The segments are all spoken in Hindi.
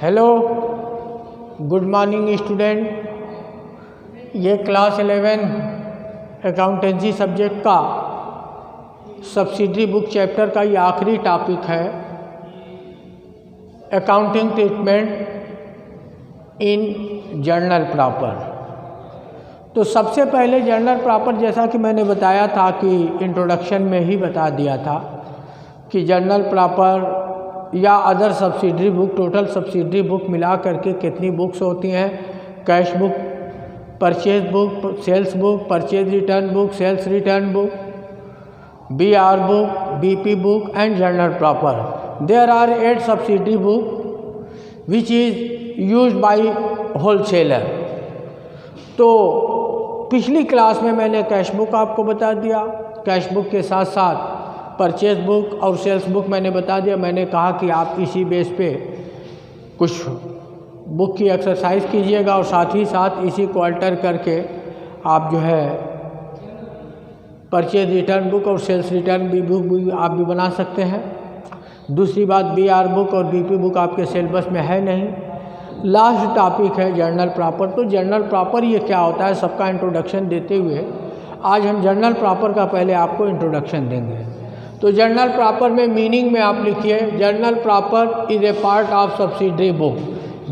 Hello, good morning student. ये क्लास 11 अकाउंटेंसी सब्जेक्ट का सब्सिडरी बुक चैप्टर का ये आखिरी टॉपिक है, अकाउंटिंग ट्रीटमेंट इन जर्नल प्रॉपर। तो सबसे पहले जर्नल प्रॉपर, जैसा कि मैंने बताया था कि इंट्रोडक्शन में ही बता दिया था कि जर्नल प्रॉपर या other subsidiary book, total subsidiary book मिला करके कितनी बुक्स होती हैं? Cash book, purchase book, sales book, purchase return book, sales return book, BR book, BP book and journal proper. There are 8 subsidiary book which is used by wholesaler. तो पिछली क्लास में मैंने कैश बुक आपको बता दिया, कैश बुक के साथ साथ परचेज बुक और सेल्स बुक मैंने बता दिया। मैंने कहा कि आप इसी बेस पे कुछ बुक की एक्सरसाइज कीजिएगा और साथ ही साथ इसी को अल्टर करके आप जो है परचेज रिटर्न बुक और सेल्स रिटर्न बुक भी आप भी बना सकते हैं। दूसरी बात, BR बुक और BP बुक आपके सिलेबस में है नहीं। लास्ट टॉपिक है जर्नल प्रॉपर। तो जर्नल प्रॉपर ये क्या होता है, सबका इंट्रोडक्शन देते हुए आज हम जर्नल प्रॉपर का पहले आपको इंट्रोडक्शन देंगे। तो जर्नल प्रॉपर में मीनिंग में आप लिखिए, journal proper is a part of subsidiary book.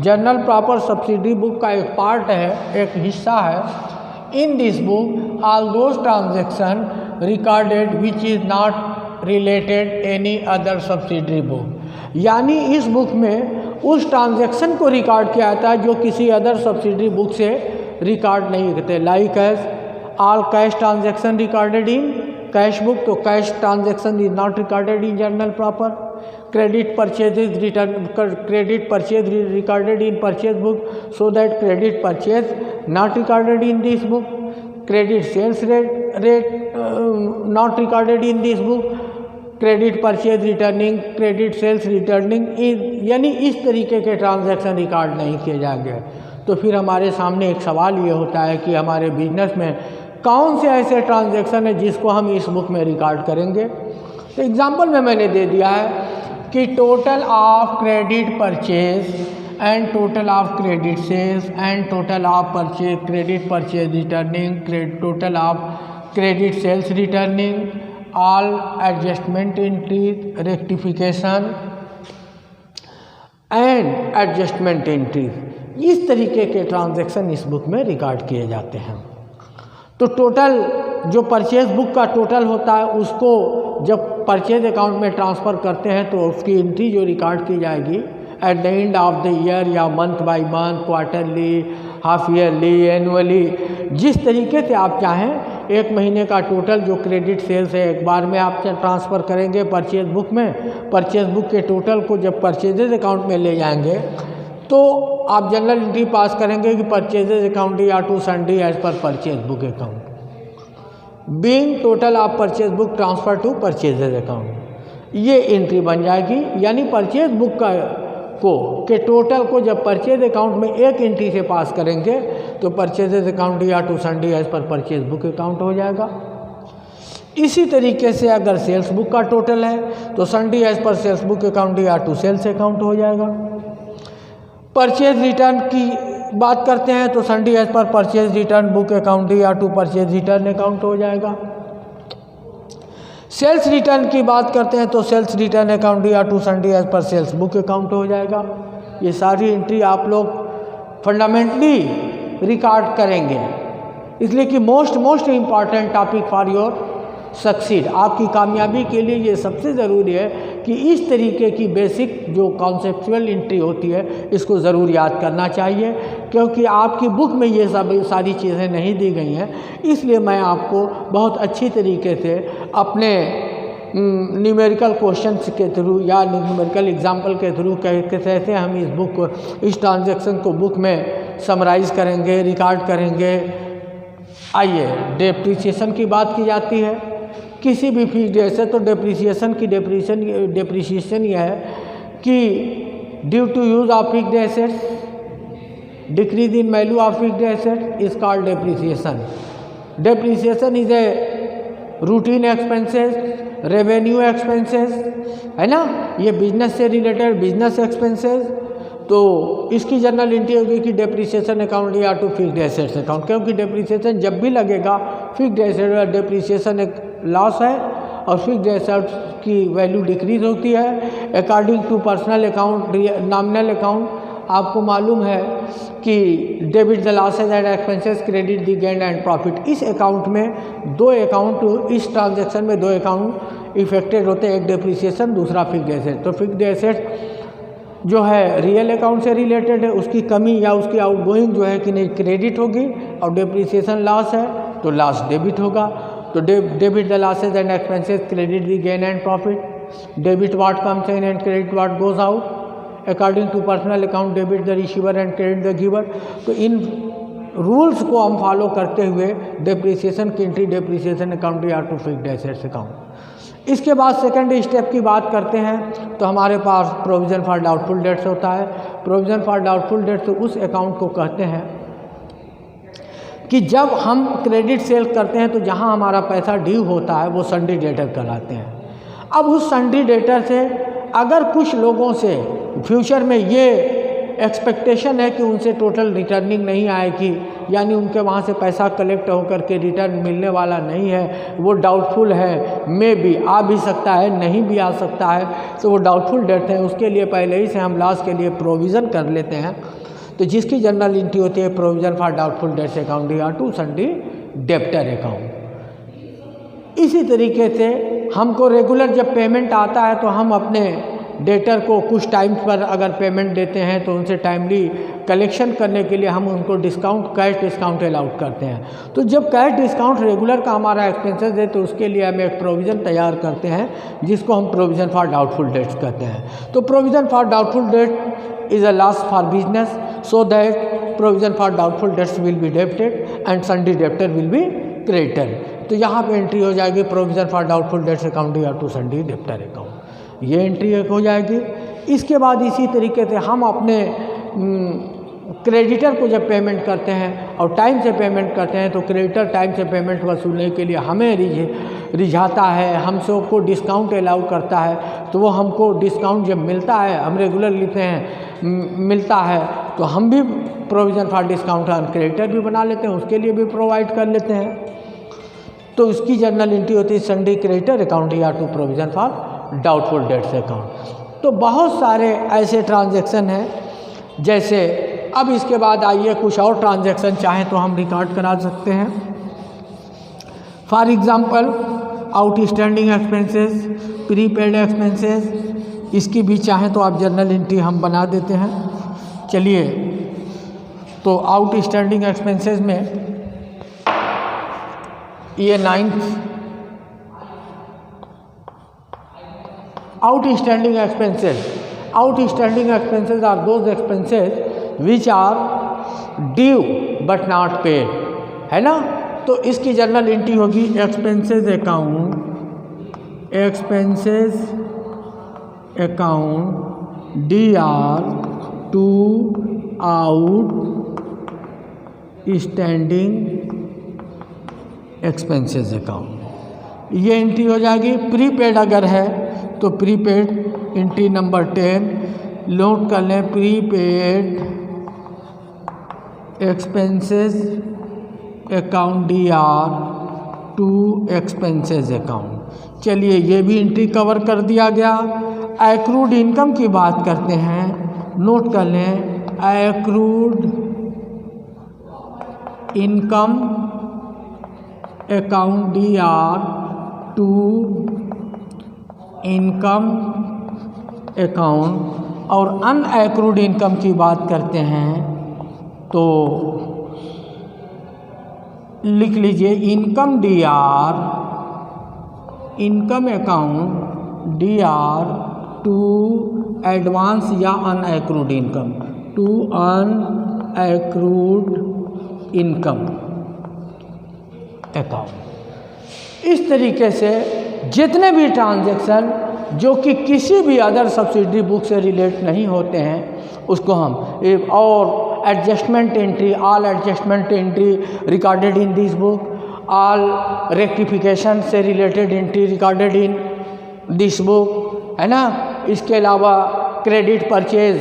Journal proper subsidiary book का एक पार्ट है, एक हिस्सा है। इन this book all those transaction recorded which is not related any other subsidiary book. यानी इस बुक में उस ट्रांजेक्शन को रिकॉर्ड किया जाता है जो किसी अदर सब्सिडरी बुक से रिकॉर्ड नहीं करते। Like as all cash transaction recorded in cash book, तो cash transaction is not recorded in journal proper. Credit purchase return, credit purchase recorded in purchase book, so that credit purchase not recorded in this book. Credit sales rate not recorded in this book. Credit purchase returning, credit sales returning, यानी इस तरीके के ट्रांजैक्शन रिकॉर्ड नहीं किए जाएंगे। तो फिर हमारे सामने एक सवाल ये होता है कि हमारे बिजनेस में कौन से ऐसे ट्रांजैक्शन है जिसको हम इस बुक में रिकॉर्ड करेंगे। तो एग्जांपल में मैंने दे दिया है कि total of credit purchase and total of credit sales and total of purchase credit purchase returning, total of credit sales returning, all adjustment entries, rectification and adjustment entries, इस तरीके के ट्रांजैक्शन इस बुक में रिकॉर्ड किए जाते हैं। तो टोटल जो परचेज बुक का टोटल होता है उसको जब परचेज अकाउंट में ट्रांसफ़र करते हैं तो उसकी एंट्री जो रिकॉर्ड की जाएगी at the end of the year या month by month, quarterly, half yearly, annually, जिस तरीके से आप चाहें। एक महीने का टोटल जो क्रेडिट सेल्स है एक बार में आप ट्रांसफ़र करेंगे परचेज बुक में। परचेज बुक के टोटल को जब परचेजेज अकाउंट में ले जाएंगे तो आप जनरल एंट्री पास करेंगे कि परचेजेज अकाउंट या to sundry as per purchase book account being total of purchase book transfer to purchases account, ये एंट्री बन जाएगी। यानी परचेज बुक का के टोटल को जब परचेज अकाउंट में एक एंट्री से पास करेंगे तो परचेजेज अकाउंट या to sundry as per purchase book account हो जाएगा। इसी तरीके से अगर सेल्स बुक का टोटल है तो sundry as per sales book account या टू सेल्स अकाउंट हो जाएगा। परचेज रिटर्न की बात करते हैं तो sundry as per purchase return book account या टू परचेज रिटर्न अकाउंट हो जाएगा। सेल्स रिटर्न की बात करते हैं तो सेल्स रिटर्न अकाउंट या to sundry as per sales book account हो जाएगा। ये सारी एंट्री आप लोग फंडामेंटली रिकॉर्ड करेंगे, इसलिए कि most important topic for your succeed, आपकी कामयाबी के लिए ये सबसे ज़रूरी है कि इस तरीके की बेसिक जो कॉन्सेप्चुअल एंट्री होती है इसको ज़रूर याद करना चाहिए, क्योंकि आपकी बुक में ये सब सारी चीज़ें नहीं दी गई हैं। इसलिए मैं आपको बहुत अच्छी तरीके से अपने न्यूमेरिकल क्वेश्चंस के थ्रू या न्यूमेरिकल एग्जाम्पल के थ्रू कैसे हम इस बुक को, इस ट्रांजैक्शन को बुक में समराइज़ करेंगे, रिकॉर्ड करेंगे। आइए, डेप्रिसिएशन की बात की जाती है किसी भी फिक्स्ड एसेट। तो डेप्रिसिएशन यह है कि due to use of fixed assets, decrease in value of fixed asset is called depreciation. Depreciation is a routine expenses, revenue expenses, है ना, ये बिजनेस से रिलेटेड बिजनेस एक्सपेंसेस। तो इसकी जनरल एंट्री होगी कि डेप्रिसिएशन अकाउंट या टू फिक्स्ड एसेट्स अकाउंट, क्योंकि डेप्रिसिएशन जब भी लगेगा फिक्स्ड एसेट डेप्रिसिएशन एक लॉस है और फिक्स्ड एसेट्स की वैल्यू डिक्रीज होती है। According to personal account nominal account आपको मालूम है कि debit the losses and expenses credit the gain and profit. इस अकाउंट में दो अकाउंट, इस ट्रांजैक्शन में दो अकाउंट इफेक्टेड होते हैं, एक डेप्रिसिएशन दूसरा फिक्स्ड एसेट। तो फिक्स्ड एसेट जो है रियल अकाउंट से रिलेटेड है, उसकी कमी या उसकी आउटगोइंग जो है कि नहीं क्रेडिट होगी, और डेप्रिसिएशन लॉस है तो लॉस डेबिट होगा। तो debit the losses and expenses credit the gain and profit. Debit what comes in and credit what goes out. According to personal account debit the receiver and credit the giver. तो इन रूल्स को हम फॉलो करते हुए डेप्रिसिएशन की एंट्री डेप्रिसिएशन अकाउंट या टू फिक्स्ड एसेट्स अकाउंट। इसके बाद सेकंड स्टेप की बात करते हैं तो हमारे पास प्रोविज़न फॉर डाउटफुल डेट्स होता है। प्रोविज़न फॉर डाउटफुल डेट्स उस अकाउंट को कहते हैं कि जब हम क्रेडिट सेल करते हैं तो जहां हमारा पैसा ड्यू होता है वो सन्डी डेटर कहलाते हैं। अब उस सन्डी डेटर से अगर कुछ लोगों से फ्यूचर में ये एक्सपेक्टेशन है कि उनसे टोटल रिटर्निंग नहीं आएगी, यानी उनके वहाँ से पैसा कलेक्ट होकर के रिटर्न मिलने वाला नहीं है, वो डाउटफुल है, मे भी आ भी सकता है नहीं भी आ सकता है, तो वो डाउटफुल डेट है, उसके लिए पहले ही से हम लॉस के लिए प्रोविज़न कर लेते हैं। तो जिसकी जनरल एंट्री होती है provision for doubtful debts account या टू सन्डी डेप्टर अकाउंट। इसी तरीके से हमको रेगुलर जब पेमेंट आता है तो हम अपने डेटर को कुछ टाइम पर अगर पेमेंट देते हैं तो उनसे टाइमली कलेक्शन करने के लिए हम उनको डिस्काउंट, कैश डिस्काउंट अलाउड करते हैं। तो जब कैश डिस्काउंट रेगुलर का हमारा एक्सपेंसेस है तो उसके लिए हम एक प्रोविज़न तैयार करते हैं जिसको हम प्रोविज़न फॉर डाउटफुल डेट्स कहते हैं। तो provision for doubtful that is a loss for business, so that provision for doubtful dates will be debited and सन्डी debtor will be credited. तो यहाँ पे एंट्री हो जाएगी provision for doubtful debts account या टू सन्डी डेप्टर अकाउंट, ये एंट्री एक हो जाएगी। इसके बाद इसी तरीके से हम अपने क्रेडिटर को जब पेमेंट करते हैं और टाइम से पेमेंट करते हैं तो क्रेडिटर टाइम से पेमेंट वसूलने के लिए हमें रिझाता है, हमसे को डिस्काउंट अलाउ करता है। तो वो हमको डिस्काउंट जब मिलता है, हम रेगुलर लेते हैं, मिलता है तो हम भी provision for discount on creditor भी बना लेते हैं, उसके लिए भी प्रोवाइड कर लेते हैं। तो उसकी जनरल एंट्री होती है सन्डी क्रेडिटर अकाउंट या to provision for doubtful debts account. तो बहुत सारे ऐसे ट्रांजैक्शन हैं, जैसे अब इसके बाद आइए कुछ और ट्रांजैक्शन चाहें तो हम रिकॉर्ड करा सकते हैं। For example outstanding expenses, prepaid expenses, इसकी भी चाहें तो आप जनरल एंट्री हम बना देते हैं। चलिए, तो आउटस्टैंडिंग एक्सपेंसेस में ये 9th outstanding expenses are those expenses which are due but not paid, है ना। तो इसकी जनरल एंट्री होगी expenses account DR to outstanding expenses account, ये एंट्री हो जाएगी। प्रीपेड अगर है तो प्रीपेड एंट्री नंबर 10 नोट कर लें, prepaid expenses account DR to expenses account. चलिए, ये भी एंट्री कवर कर दिया गया। एक्रूड इनकम की बात करते हैं, नोट कर लें, accrued income account DR to income account. और अनएक्रूड इनकम की बात करते हैं तो लिख लीजिए income DR, income account DR to advance या unaccrued income, to unaccrued income account. इस तरीके से जितने भी ट्रांजैक्शन जो कि किसी भी अदर सब्सिडरी बुक से रिलेट नहीं होते हैं उसको हम और adjustment entry, all adjustment entry recorded in this book, all rectification से related entry recorded in this book, है ना। इसके अलावा credit purchase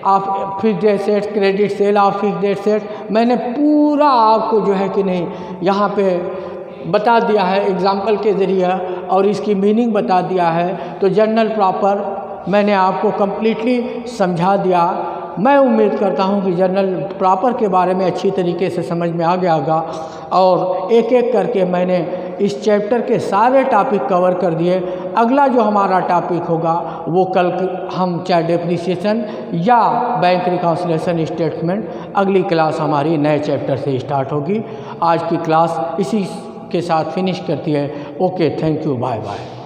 of fixed assets, credit sale of fixed assets, मैंने पूरा आपको जो है कि नहीं यहाँ पे बता दिया है एग्जाम्पल के ज़रिए और इसकी मीनिंग बता दिया है। तो जर्नल प्रॉपर मैंने आपको कम्प्लीटली समझा दिया। मैं उम्मीद करता हूं कि जर्नल प्रॉपर के बारे में अच्छी तरीके से समझ में आ गया होगा और एक एक करके मैंने इस चैप्टर के सारे टॉपिक कवर कर दिए। अगला जो हमारा टॉपिक होगा वो कल हम चाहे डेप्रिसिएशन या बैंक रिकॉन्सिलिएशन स्टेटमेंट, अगली क्लास हमारी नए चैप्टर से स्टार्ट होगी। आज की क्लास इसी के साथ फिनिश करती है। Okay, thank you, bye bye.